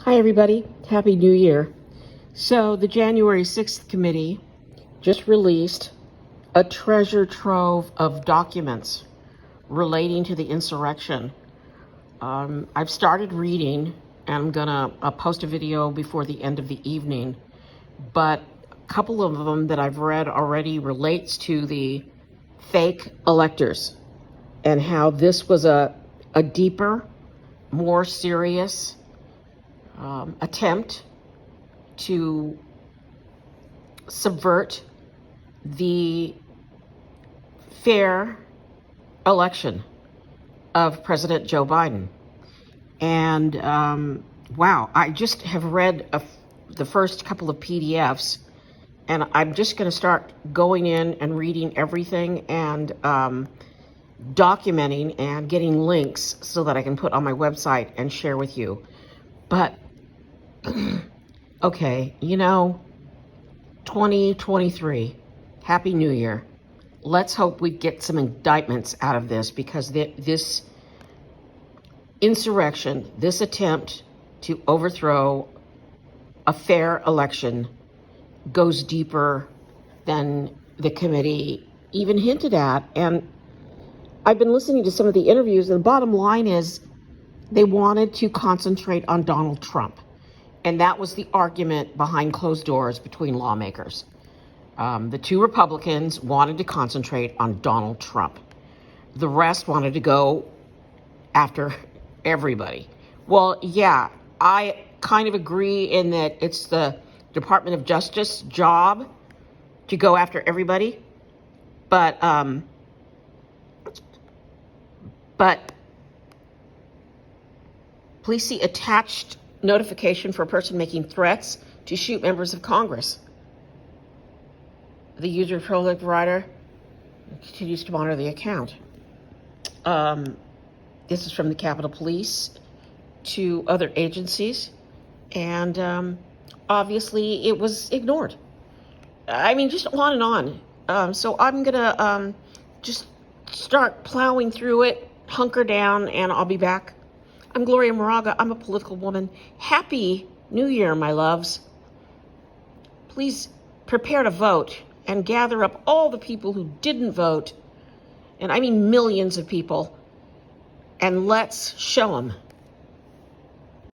Hi, everybody. Happy New Year. So, the January 6th committee just released a treasure trove of documents relating to the insurrection. I've started reading, and I'm going to post a video before the end of the evening. But a couple of them that I've read already relates to the fake electors and how this was a deeper, more serious attempt to subvert the fair election of President Joe Biden. And wow, I just have read the first couple of PDFs, and I'm just going to start going in and reading everything and documenting and getting links so that I can put on my website and share with you. But okay, 2023, Happy New Year. Let's hope we get some indictments out of this, because this insurrection, this attempt to overthrow a fair election goes deeper than the committee even hinted at. And I've been listening to some of the interviews, and the bottom line is they wanted to concentrate on Donald Trump. And that was the argument behind closed doors between lawmakers. The two Republicans wanted to concentrate on Donald Trump. The rest wanted to go after everybody. Well, yeah, I kind of agree in that it's the Department of Justice job to go after everybody. But please see attached notification for a person making threats to shoot members of Congress. The user provider continues to monitor the account. This is from the Capitol Police to other agencies, and obviously it was ignored. I mean, just on and on. So I'm gonna just start plowing through it, hunker down, and I'll be back. I'm Gloria Moraga. I'm a political woman. Happy New Year, my loves. Please prepare to vote and gather up all the people who didn't vote, and I mean millions of people, and let's show them